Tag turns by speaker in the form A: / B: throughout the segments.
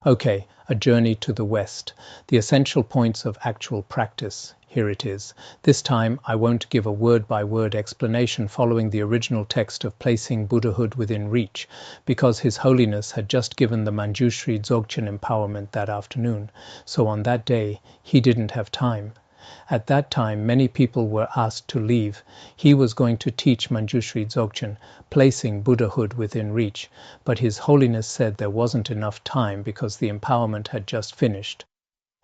A: Okay, a journey to the West. The essential points of actual practice. Here it is. This time I won't give a word-by-word explanation following the original text of Placing Buddhahood within reach, because His Holiness had just given the Manjushri Dzogchen empowerment that afternoon, so on that day he didn't have time. At that time, many people were asked to leave. He was going to teach Manjushri Dzogchen, placing Buddhahood within reach, but His Holiness said there wasn't enough time because the empowerment had just finished.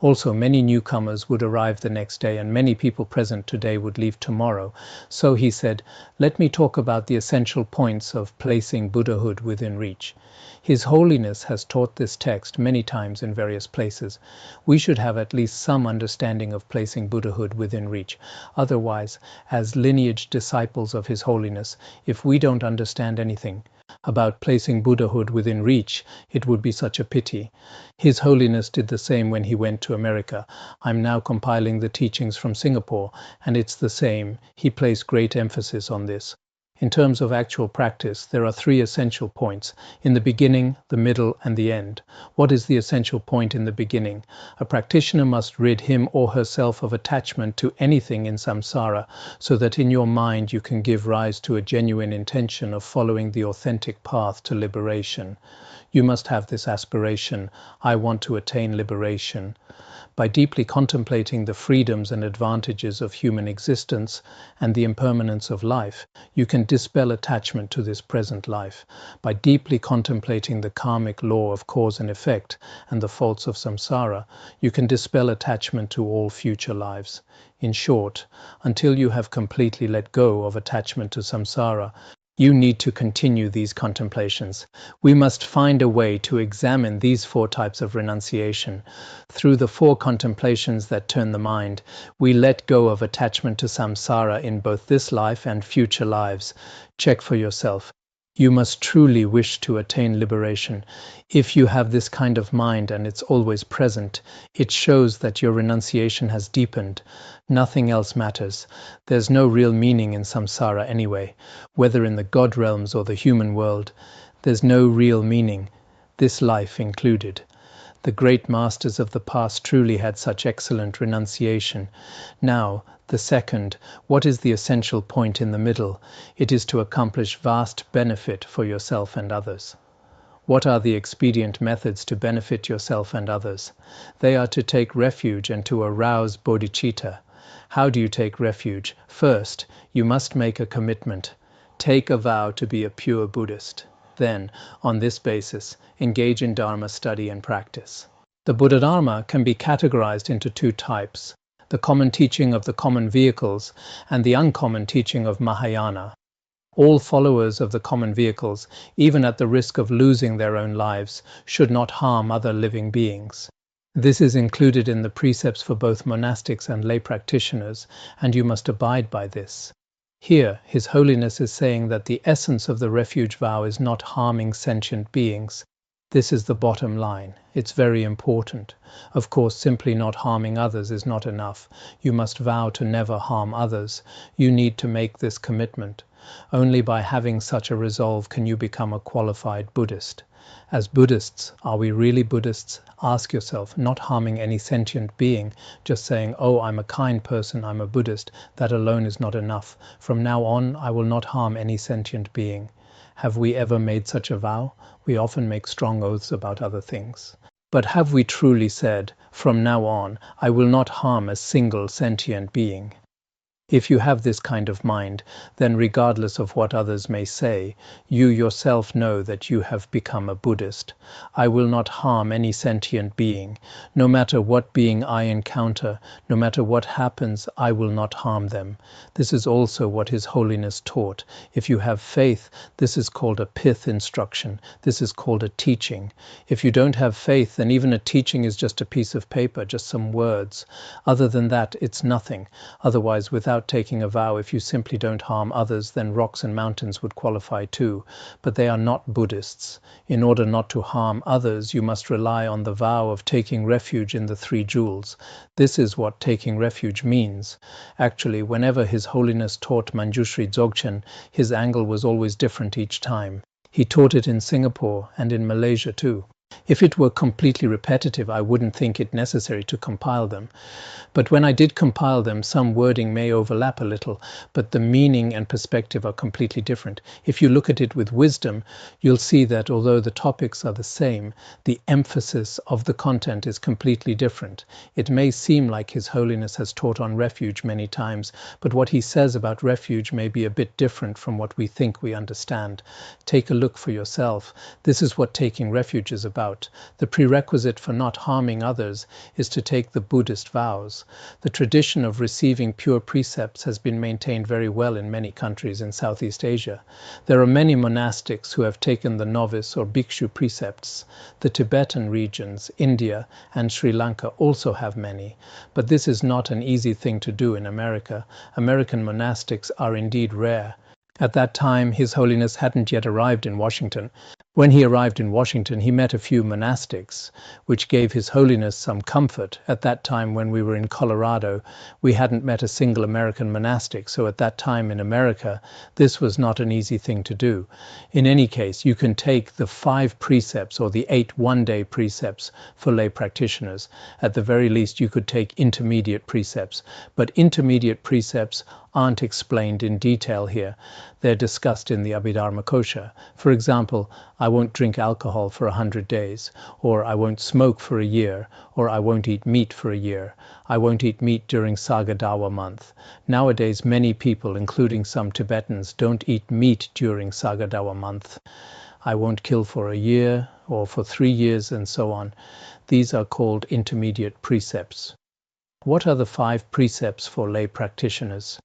A: Also, many newcomers would arrive the next day and many people present today would leave tomorrow. So he said, let me talk about the essential points of placing Buddhahood within reach. His Holiness has taught this text many times in various places. We should have at least some understanding of placing Buddhahood within reach. Otherwise, as lineage disciples of His Holiness, if we don't understand anything about placing Buddhahood within reach, it would be such a pity. His Holiness did the same when he went to America. I'm now compiling the teachings from Singapore, and it's the same. He placed great emphasis on this. In terms of actual practice, there are three essential points: in the beginning, the middle, and the end. What is the essential point in the beginning? A practitioner must rid him or herself of attachment to anything in samsara, so that in your mind you can give rise to a genuine intention of following the authentic path to liberation. You must have this aspiration: I want to attain liberation. By deeply contemplating the freedoms and advantages of human existence and the impermanence of life, you can dispel attachment to this present life. By deeply contemplating the karmic law of cause and effect and the faults of samsara, you can dispel attachment to all future lives. In short, until you have completely let go of attachment to samsara, you need to continue these contemplations. We must find a way to examine these four types of renunciation. Through the four contemplations that turn the mind, we let go of attachment to samsara in both this life and future lives. Check for yourself. You must truly wish to attain liberation. If you have this kind of mind and it's always present, it shows that your renunciation has deepened. Nothing else matters. There's no real meaning in samsara anyway, whether in the God realms or the human world. There's no real meaning, this life included. The great masters of the past truly had such excellent renunciation. Now, the second, what is the essential point in the middle? It is to accomplish vast benefit for yourself and others. What are the expedient methods to benefit yourself and others? They are to take refuge and to arouse bodhicitta. How do you take refuge? First, you must make a commitment. Take a vow to be a pure Buddhist. Then, on this basis, engage in Dharma study and practice. The Buddha Dharma can be categorized into two types: the common teaching of the common vehicles and the uncommon teaching of Mahayana. All followers of the common vehicles, even at the risk of losing their own lives, should not harm other living beings. This is included in the precepts for both monastics and lay practitioners, and you must abide by this. Here, His Holiness is saying that the essence of the refuge vow is not harming sentient beings. This is the bottom line. It's very important. Of course, simply not harming others is not enough. You must vow to never harm others. You need to make this commitment. Only by having such a resolve can you become a qualified Buddhist. As Buddhists, are we really Buddhists? Ask yourself, not harming any sentient being, just saying, oh, I'm a kind person, I'm a Buddhist. That alone is not enough. From now on, I will not harm any sentient being. Have we ever made such a vow? We often make strong oaths about other things. But have we truly said, from now on, I will not harm a single sentient being? If you have this kind of mind, then regardless of what others may say, you yourself know that you have become a Buddhist. I will not harm any sentient being. No matter what being I encounter, no matter what happens, I will not harm them. This is also what His Holiness taught. If you have faith, this is called a pith instruction. This is called a teaching. If you don't have faith, then even a teaching is just a piece of paper, just some words. Other than that, it's nothing. Otherwise, without taking a vow, if you simply don't harm others, then rocks and mountains would qualify too. But they are not Buddhists. In order not to harm others, you must rely on the vow of taking refuge in the three jewels. This is what taking refuge means. Actually, whenever His Holiness taught Manjushri Dzogchen, his angle was always different each time. He taught it in Singapore and in Malaysia too. If it were completely repetitive, I wouldn't think it necessary to compile them. But when I did compile them, some wording may overlap a little, but the meaning and perspective are completely different. If you look at it with wisdom, you'll see that although the topics are the same, the emphasis of the content is completely different. It may seem like His Holiness has taught on refuge many times, but what he says about refuge may be a bit different from what we think we understand. Take a look for yourself. This is what taking refuge is about. The prerequisite for not harming others is to take the Buddhist vows. The tradition of receiving pure precepts has been maintained very well in many countries in Southeast Asia. There are many monastics who have taken the novice or bhikshu precepts. The Tibetan regions, India, and Sri Lanka also have many. But this is not an easy thing to do in America. American monastics are indeed rare. At that time, His Holiness hadn't yet arrived in Washington. When he arrived in Washington, he met a few monastics, which gave His Holiness some comfort. At that time, when we were in Colorado, we hadn't met a single American monastic, so at that time in America, this was not an easy thing to do. In any case, you can take the 5 precepts or the 8 one-day precepts for lay practitioners. At the very least, you could take intermediate precepts, but intermediate precepts aren't explained in detail here. They're discussed in the Abhidharma Kosha. For example, I won't drink alcohol for 100 days, or I won't smoke for a year, or I won't eat meat for a year. I won't eat meat during Sagadawa month. Nowadays, many people, including some Tibetans, don't eat meat during Sagadawa month. I won't kill for a year, or for 3 years, and so on. These are called intermediate precepts. What are the 5 precepts for lay practitioners?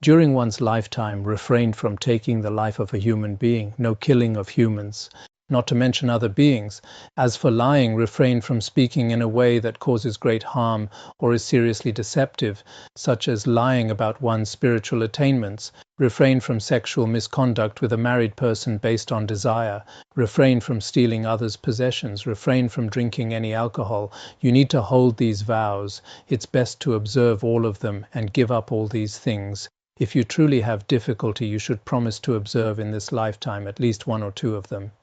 A: During one's lifetime, refrain from taking the life of a human being, no killing of humans, not to mention other beings. As for lying, refrain from speaking in a way that causes great harm or is seriously deceptive, such as lying about one's spiritual attainments. Refrain from sexual misconduct with a married person based on desire. Refrain from stealing others' possessions. Refrain from drinking any alcohol. You need to hold these vows. It's best to observe all of them and give up all these things. If you truly have difficulty, you should promise to observe in this lifetime at least 1 or 2 of them.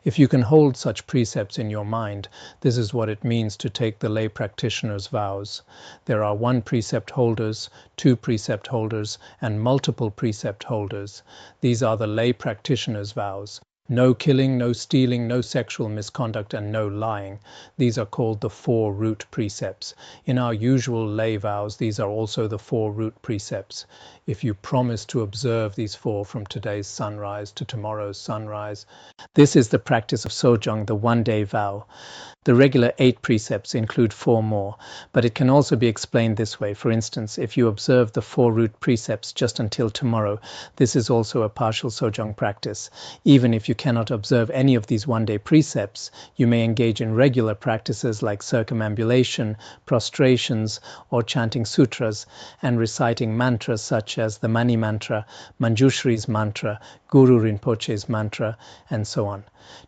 A: If you can hold such precepts in your mind, this is what it means to take the lay practitioner's vows. There are 1 precept holders, 2 precept holders, and multiple precept holders. These are the lay practitioner's vows. No killing, no stealing, no sexual misconduct, and no lying. These are called the 4 root precepts. In our usual lay vows, these are also the 4 root precepts. If you promise to observe these 4 from today's sunrise to tomorrow's sunrise, this is the practice of Sojong, the one-day vow. The regular 8 precepts include 4 more, but it can also be explained this way. For instance, if you observe the 4 root precepts just until tomorrow, this is also a partial Sojong practice. Even if you cannot observe any of these one-day precepts, you may engage in regular practices like circumambulation, prostrations, or chanting sutras, and reciting mantras such as the Mani Mantra, Manjushri's mantra, Guru Rinpoche's mantra, and so on.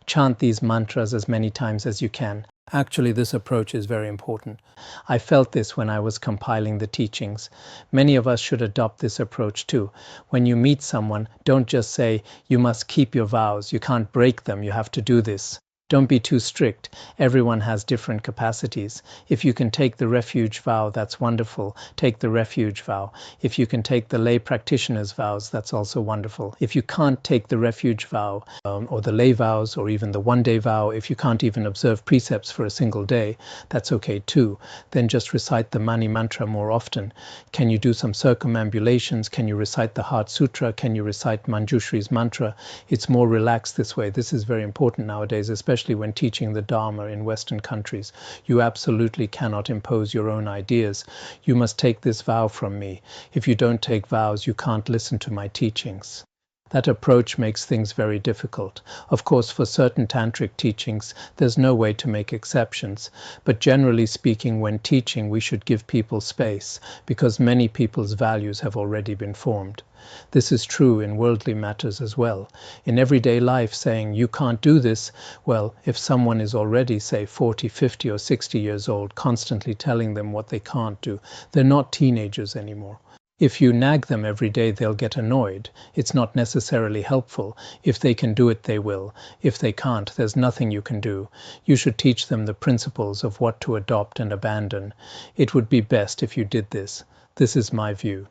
A: Chant these mantras as many times as you can. Actually, this approach is very important. I felt this when I was compiling the teachings. Many of us should adopt this approach too. When you meet someone, don't just say, you must keep your vows, you can't break them, you have to do this. Don't be too strict. Everyone has different capacities. If you can take the refuge vow, that's wonderful. Take the refuge vow. If you can take the lay practitioner's vows, that's also wonderful. If you can't take the refuge vow, or the lay vows, or even the one-day vow, if you can't even observe precepts for a single day, that's okay too. Then just recite the Mani Mantra more often. Can you do some circumambulations? Can you recite the Heart Sutra? Can you recite Manjushri's mantra? It's more relaxed this way. This is very important nowadays, especially when teaching the Dharma in Western countries. You absolutely cannot impose your own ideas. You must take this vow from me. If you don't take vows, you can't listen to my teachings. That approach makes things very difficult. Of course, for certain tantric teachings, there's no way to make exceptions. But generally speaking, when teaching, we should give people space, because many people's values have already been formed. This is true in worldly matters as well. In everyday life, saying, you can't do this, well, if someone is already, say, 40, 50, or 60 years old, constantly telling them what they can't do, they're not teenagers anymore. If you nag them every day, they'll get annoyed. It's not necessarily helpful. If they can do it, they will. If they can't, there's nothing you can do. You should teach them the principles of what to adopt and abandon. It would be best if you did this. This is my view.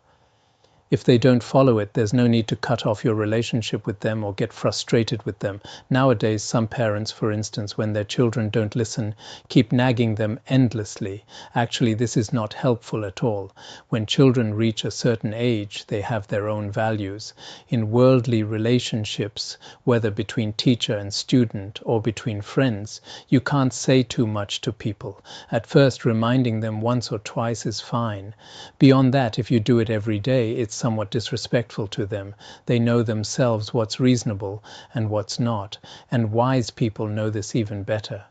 A: If they don't follow it, there's no need to cut off your relationship with them or get frustrated with them. Nowadays, some parents, for instance, when their children don't listen, keep nagging them endlessly. Actually, this is not helpful at all. When children reach a certain age, they have their own values. In worldly relationships, whether between teacher and student or between friends, you can't say too much to people. At first, reminding them once or twice is fine. Beyond that, if you do it every day, it's somewhat disrespectful to them. They know themselves what's reasonable and what's not, and wise people know this even better.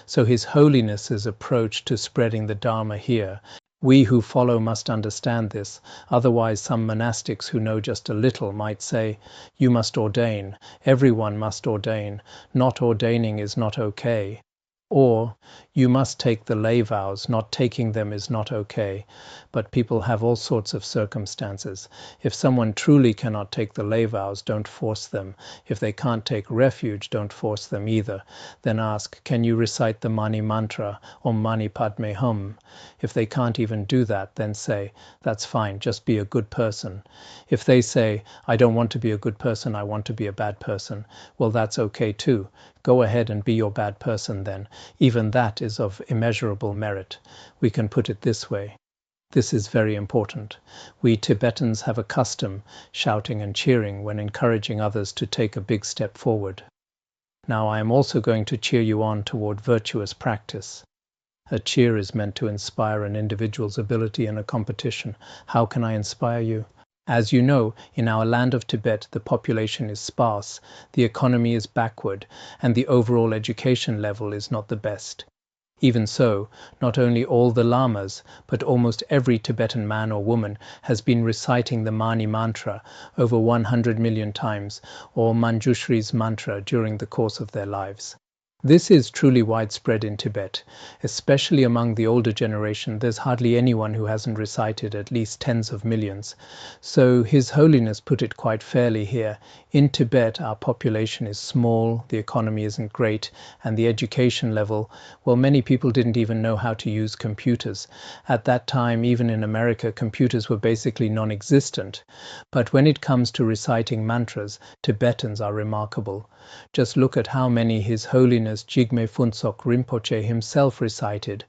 A: So His Holiness's approach to spreading the Dharma here, we who follow must understand this. Otherwise, some monastics who know just a little might say, "You must ordain. Everyone must ordain. Not ordaining is not okay." Or, "You must take the lay vows, not taking them is not okay." But people have all sorts of circumstances. If someone truly cannot take the lay vows, don't force them. If they can't take refuge, don't force them either. Then ask, "Can you recite the Mani Mantra or Mani Padme Hum?" If they can't even do that, then say, "That's fine, just be a good person." If they say, "I don't want to be a good person, I want to be a bad person," well, that's okay too. Go ahead and be your bad person then. Even that is of immeasurable merit. We can put it this way. This is very important. We Tibetans have a custom, shouting and cheering when encouraging others to take a big step forward. Now I am also going to cheer you on toward virtuous practice. A cheer is meant to inspire an individual's ability in a competition. How can I inspire you? As you know, in our land of Tibet, the population is sparse, the economy is backward, and the overall education level is not the best. Even so, not only all the lamas, but almost every Tibetan man or woman has been reciting the Mani Mantra over 100 million times, or Manjushri's mantra during the course of their lives. This is truly widespread in Tibet. Especially among the older generation, there's hardly anyone who hasn't recited at least tens of millions. So His Holiness put it quite fairly here. In Tibet, our population is small, the economy isn't great, and the education level, well, many people didn't even know how to use computers. At that time, even in America, computers were basically non-existent. But when it comes to reciting mantras, Tibetans are remarkable. Just look at how many His Holiness Jigme Phuntsok Rinpoche himself recited,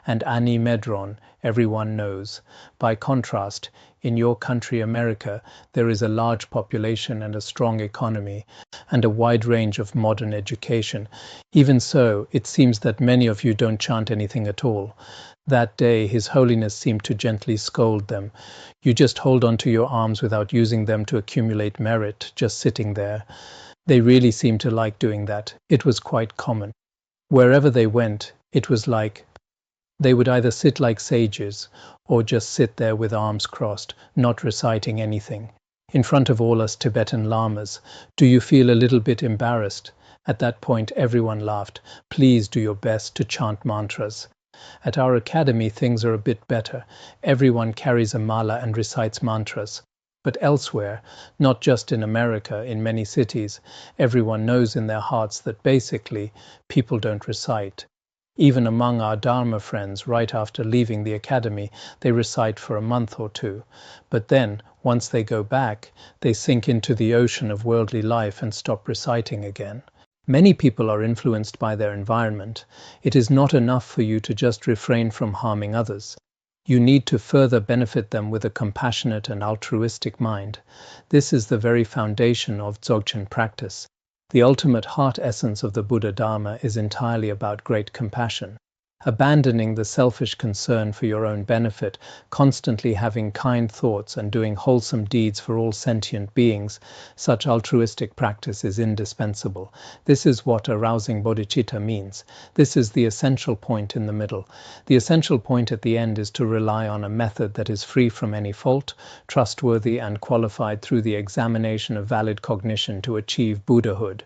A: and Ani Medron, everyone knows. By contrast, in your country, America, there is a large population and a strong economy, and a wide range of modern education. Even so, it seems that many of you don't chant anything at all. That day, His Holiness seemed to gently scold them. You just hold onto your arms without using them to accumulate merit, just sitting there. They really seemed to like doing that. It was quite common. Wherever they went, it was like they would either sit like sages or just sit there with arms crossed, not reciting anything. In front of all us Tibetan lamas, do you feel a little bit embarrassed? At that point, everyone laughed. Please do your best to chant mantras. At our academy, things are a bit better. Everyone carries a mala and recites mantras. But elsewhere, not just in America, in many cities, everyone knows in their hearts that basically people don't recite. Even among our Dharma friends, right after leaving the academy, they recite for a month or two. But then, once they go back, they sink into the ocean of worldly life and stop reciting again. Many people are influenced by their environment. It is not enough for you to just refrain from harming others. You need to further benefit them with a compassionate and altruistic mind. This is the very foundation of Dzogchen practice. The ultimate heart essence of the Buddha Dharma is entirely about great compassion. Abandoning the selfish concern for your own benefit, constantly having kind thoughts and doing wholesome deeds for all sentient beings, such altruistic practice is indispensable. This is what arousing bodhicitta means. This is the essential point in the middle. The essential point at the end is to rely on a method that is free from any fault, trustworthy and qualified through the examination of valid cognition to achieve Buddhahood.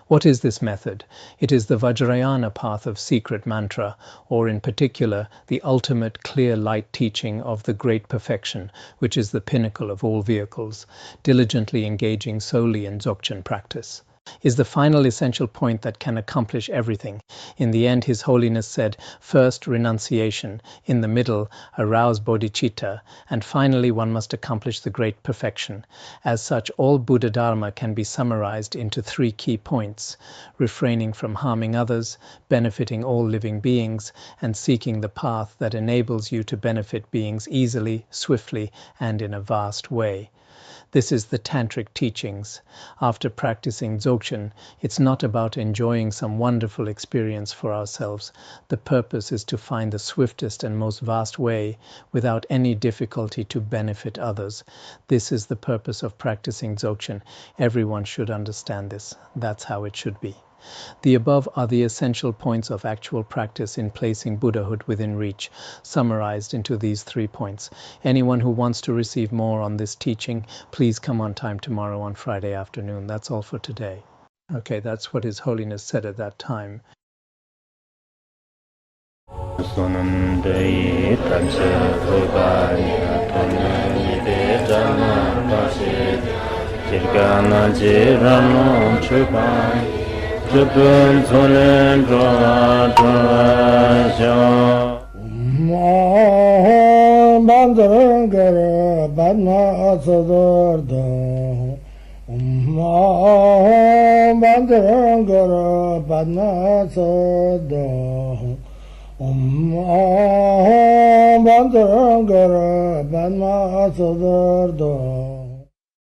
A: What is this method? It is the Vajrayana path of secret mantra, or in particular, the ultimate clear light teaching of the great perfection, which is the pinnacle of all vehicles, diligently engaging solely in Dzogchen practice, is the final essential point that can accomplish everything. In the end, His Holiness said, first renunciation, in the middle arouse bodhicitta, and finally one must accomplish the great perfection. As such, all Buddha Dharma can be summarized into 3 key points: refraining from harming others, benefiting all living beings, and seeking the path that enables you to benefit beings easily, swiftly, and in a vast way. This is the Tantric teachings. After practicing Dzogchen, it's not about enjoying some wonderful experience for ourselves. The purpose is to find the swiftest and most vast way without any difficulty to benefit others. This is the purpose of practicing Dzogchen. Everyone should understand this. That's how it should be. The above are the essential points of actual practice in placing Buddhahood within reach, summarized into these 3 points. Anyone who wants to receive more on this teaching, please come on time tomorrow on Friday afternoon. That's all for today. Okay, that's what His Holiness said at that time.
B: Jupun Solen Droa Bandarangara Badna Sadarda Bandarangara Badna Sada Bandarangara Badna Sadarda